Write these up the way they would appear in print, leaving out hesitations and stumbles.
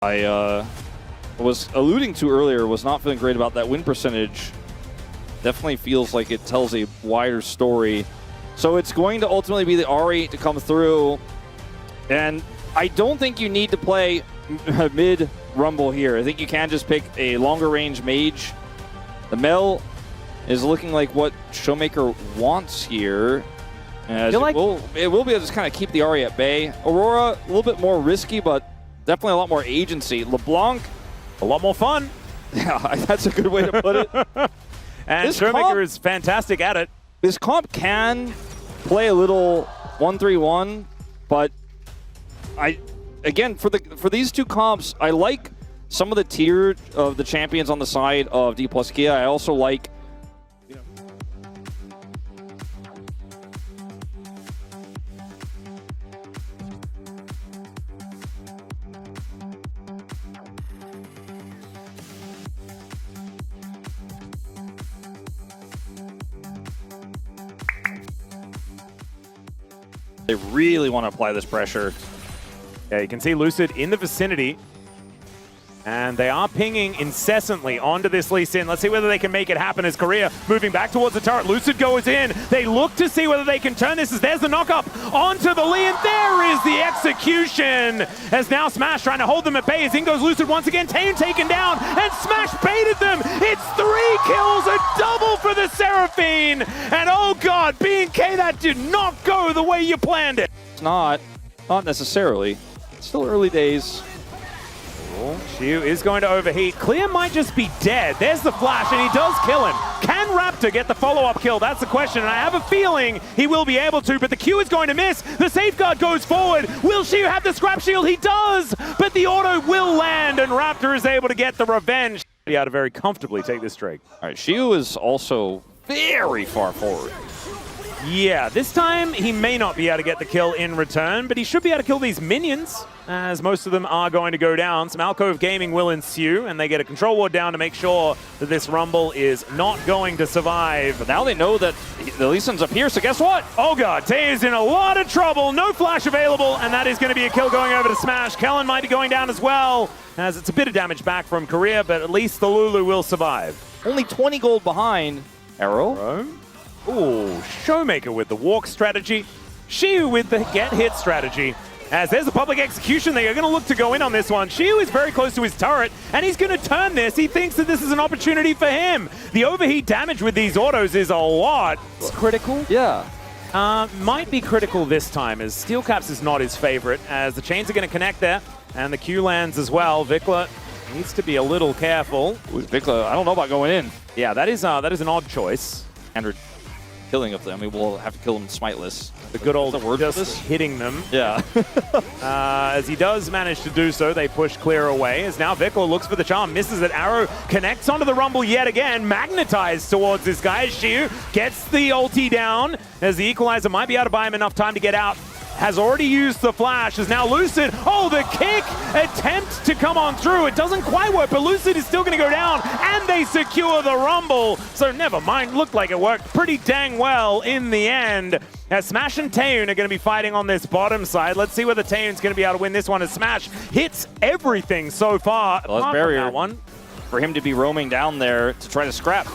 I was alluding to earlier, was not feeling great about that win percentage. Definitely feels like it tells a wider story. So it's going to ultimately be the R8 to come through. And I don't think you need to play mid-rumble here. I think you can just pick a longer range mage. The Mel is looking like what Showmaker wants here. As it will be able to just kind of keep the Ahri at bay. Aurora, a little bit more risky, but definitely a lot more agency. LeBlanc, a lot more fun. Yeah, that's a good way to put it. And Showmaker is fantastic at it. This comp can play a little 1-3-1, but again, for these two comps, I like some of the tier of the champions on the side of D plus Kia. I also like, they really want to apply this pressure. Yeah, you can see Lucid in the vicinity. And they are pinging incessantly onto this Lee Sin. Let's see whether they can make it happen as Korea moving back towards the turret. Lucid goes in. They look to see whether they can turn this as there's the knock-up onto the Lee, and there is the execution. As now Smash trying to hold them at bay. As in goes Lucid once again. Tane taken down, and Smash baited them. It's 3 kills, a double for the Seraphine. And oh god, B&K, that did not go the way you planned it. It's not necessarily. It's still early days. Xiu is going to overheat. Clear might just be dead. There's the flash, and he does kill him. Can Raptor get the follow-up kill? That's the question, and I have a feeling he will be able to, but the Q is going to miss. The safeguard goes forward. Will Xiu have the scrap shield? He does, but the auto will land, and Raptor is able to get the revenge. He had to very comfortably take this Drake. All right, Xiu is also very far forward. Yeah, this time he may not be able to get the kill in return, but he should be able to kill these minions, as most of them are going to go down. Some Alcove gaming will ensue, and they get a control ward down to make sure that this Rumble is not going to survive. But now they know that the Lee Sin's up here, so guess what? Oh god, Tay is in a lot of trouble. No flash available, and that is going to be a kill going over to Smash. Kellen might be going down as well, as it's a bit of damage back from Korea, but at least the Lulu will survive. Only 20 gold behind. Arrow. Ooh, Showmaker with the walk strategy. Xiu with the get hit strategy. As there's a public execution, they are going to look to go in on this one. Xiu is very close to his turret, and he's going to turn this. He thinks that this is an opportunity for him. The overheat damage with these autos is a lot. It's critical. Yeah. Might be critical this time, as Steel Caps is not his favorite, as the chains are going to connect there, and the Q lands as well. VicLa needs to be a little careful. Ooh, VicLa, I don't know about going in. Yeah, that is an odd choice. And killing of them. I mean, we'll have to kill them smiteless. The good old word just hitting them. Yeah. As he does manage to do so, they push clear away. As now VicLa looks for the charm, misses it. Arrow connects onto the Rumble yet again, magnetized towards this guy. Xiu gets the ulti down, as the equalizer might be able to buy him enough time to get out. Has already used the flash, is now Lucid. Oh, the kick attempt to come on through. It doesn't quite work, but Lucid is still going to go down, and they secure the Rumble. So never mind, looked like it worked pretty dang well in the end. As Smash and Taeyoon are going to be fighting on this bottom side. Let's see whether Taeyoon's going to be able to win this one, as Smash hits everything so far. Well, that's barrier that one for him to be roaming down there to try to scrap.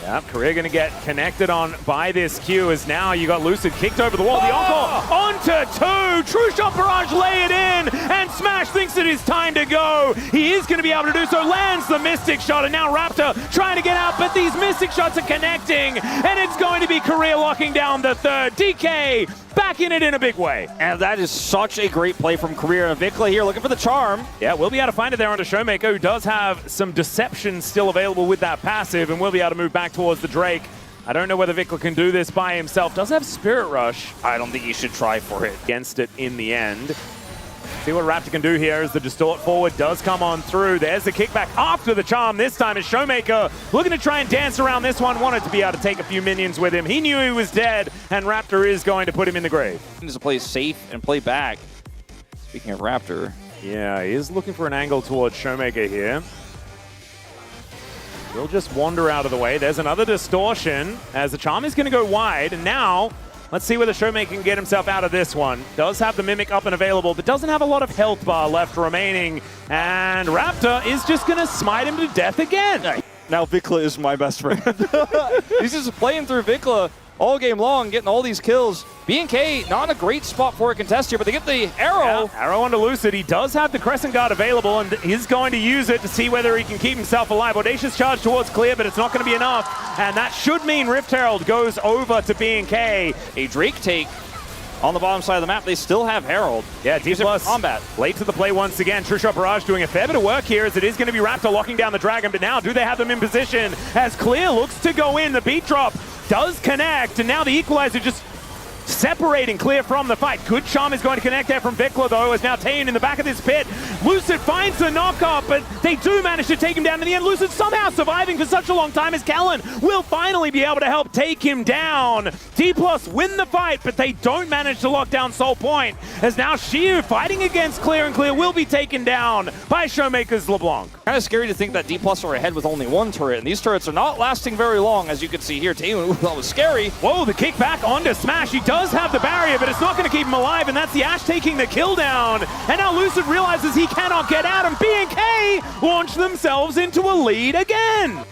Yeah, Korea going to get connected on by this Q, as now you got Lucid kicked over the wall. The encore onto 2. True shot barrage, lay it in, and Smash thinks it is time to go. He is going to be able to do so, lands the Mystic shot, and now Raptor trying to get out, but these Mystic shots are connecting, and it's going to be Korea locking down the third. DK back in it in a big way. And that is such a great play from Korea. And VicLa here looking for the charm. Yeah, we'll be able to find it there onto Showmaker, who does have some deception still available with that passive, and we'll be able to move back towards the Drake. I don't know whether VicLa can do this by himself. Does have Spirit Rush. I don't think he should try for it. Against it in the end. See what Raptor can do here as the distort forward does come on through. There's the kickback after the charm. This time is Showmaker looking to try and dance around this one. Wanted to be able to take a few minions with him. He knew he was dead, and Raptor is going to put him in the grave. He needs to play safe and play back. Speaking of Raptor. Yeah, he is looking for an angle towards Showmaker here. He'll just wander out of the way. There's another distortion as the charm is going to go wide, and now Let's see whether Showmaker can get himself out of this one. Does have the Mimic up and available, but doesn't have a lot of health bar left remaining. And Raptor is just going to smite him to death again. Now VicLa is my best friend. He's just playing through VicLa all game long, getting all these kills. BNK not in a great spot for a contest here, but they get the arrow. Yeah, arrow onto Lucid. He does have the Crescent Guard available, and he's going to use it to see whether he can keep himself alive. Audacious charge towards Clear, but it's not going to be enough. And that should mean Rift Herald goes over to BNK. A Drake take on the bottom side of the map. They still have Herald. Yeah, D+ combat. Late to the play once again. True Shot Barrage doing a fair bit of work here, as it is going to be Raptor locking down the Dragon. But now, do they have them in position? As Clear looks to go in, the beat drop does connect, and now the Equalizer just separating Clear from the fight. Good charm is going to connect there from VicLa, though, as now Taeun in the back of this pit. Lucid finds the knockup, but they do manage to take him down in the end. Lucid somehow surviving for such a long time, as Kellen will finally be able to help take him down. D+ win the fight, but they don't manage to lock down Soul Point, as now Xiu fighting against Clear, and Clear will be taken down by Showmaker's LeBlanc. Kind of scary to think that D+ are ahead with only one turret, and these turrets are not lasting very long, as you can see here. Taeun, ooh, that was scary. Whoa, the kickback onto Smash. He does have the barrier, but it's not going to keep him alive, and that's the Ashe taking the kill down. And now Lucid realizes he cannot get out, and BNK launch themselves into a lead again.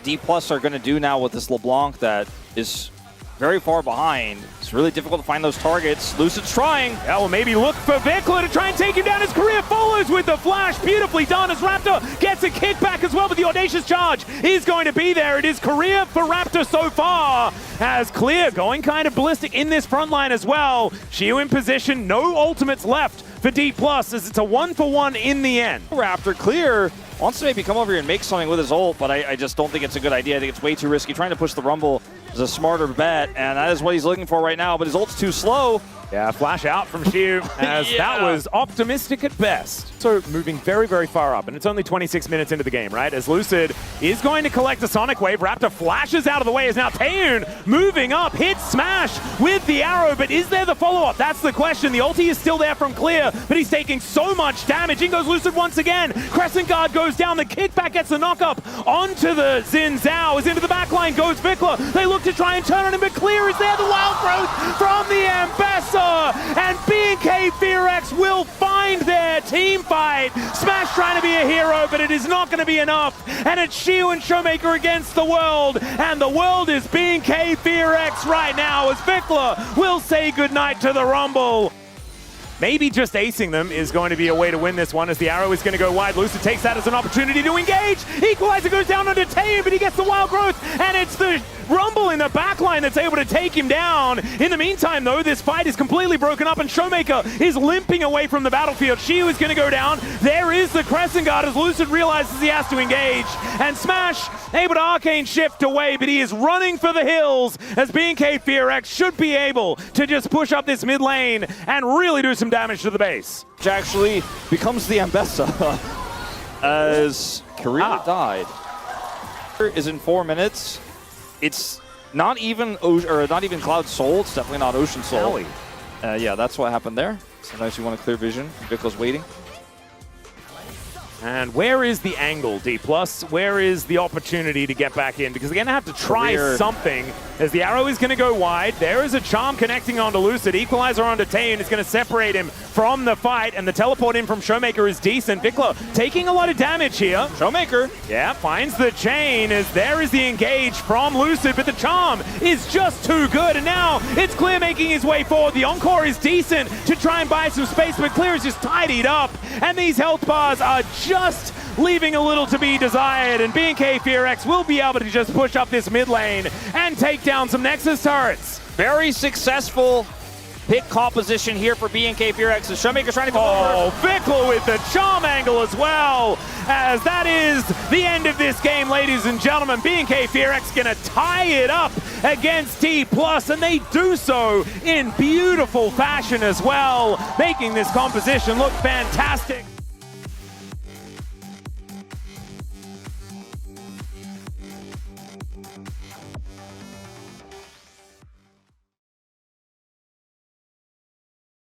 D+ are going to do now with this LeBlanc that is very far behind. It's really difficult to find those targets. Lucid's trying. Yeah, well, maybe look for VicLa to try and take him down. His career follows with the flash. Beautifully done, as Raptor gets a kickback as well, but the audacious charge is going to be there. It is career for Raptor so far, as Clear going kind of ballistic in this front line as well. Xiu in position, no ultimates left for D+, as it's a 1-for-1 in the end. Raptor Clear wants to maybe come over here and make something with his ult, but I just don't think it's a good idea. I think it's way too risky. Trying to push the Rumble is a smarter bet, and that is what he's looking for right now, but his ult's too slow. Yeah, flash out from Xiu, as that was optimistic at best. So moving very, very far up, and it's only 26 minutes into the game, right? As Lucid is going to collect a Sonic Wave. Raptor flashes out of the way, as now Taeun moving up, hits Smash with the arrow, but is there the follow-up? That's the question. The ulti is still there from Clear, but he's taking so much damage. In goes Lucid once again. Crescent Guard goes down, the kickback gets the knock-up onto the Xin Zhao, as into the backline goes VicLa. They look to try and turn on him, but Clear is there. The wild growth from the Ambassador, and BNK FearX will find their team fight. Smash trying to be a hero, but it is not going to be enough. And it's Xiu and Showmaker against the world, and the world is BNK FearX right now, as VicLa will say goodnight to the Rumble. Maybe just acing them is going to be a way to win this one, as the arrow is going to go wide. Lucid takes that as an opportunity to engage. Equalizer goes down onto Taeun, but he gets the wild growth, and it's the Rumble in the backline that's able to take him down. In the meantime, though, this fight is completely broken up, and Showmaker is limping away from the battlefield. Xiu is going to go down. There is the Crescent Guard, as Lucid realizes he has to engage. And Smash able to arcane shift away, but he is running for the hills, as BNK FearX should be able to just push up this mid lane and really do some damage to the base. Which actually becomes the Ambessa, as Korea died. Is in 4 minutes. It's not even Cloud Soul. It's definitely not Ocean Soul. Yeah, that's what happened there. Sometimes you want a clear vision. VicLa's waiting. And where is the angle, D+? Where is the opportunity to get back in? Because they're going to have to try something, as the arrow is going to go wide. There is a charm connecting onto Lucid. Equalizer onto Taeun is going to separate him from the fight, and the teleport in from Showmaker is decent. VicLa taking a lot of damage here. Showmaker, yeah, finds the chain, as there is the engage from Lucid, but the charm is just too good, and now it's Clear making his way forward. The encore is decent to try and buy some space, but Clear is just tidied up, and these health bars are just leaving a little to be desired, and BNK FearX will be able to just push up this mid lane and take down some Nexus turrets. Very successful pick composition here for BNK FearX. The Showmaker's trying to go over. VicLa with the charm angle as well, as that is the end of this game, ladies and gentlemen. BNK FearX gonna tie it up against D+, and they do so in beautiful fashion as well, making this composition look fantastic.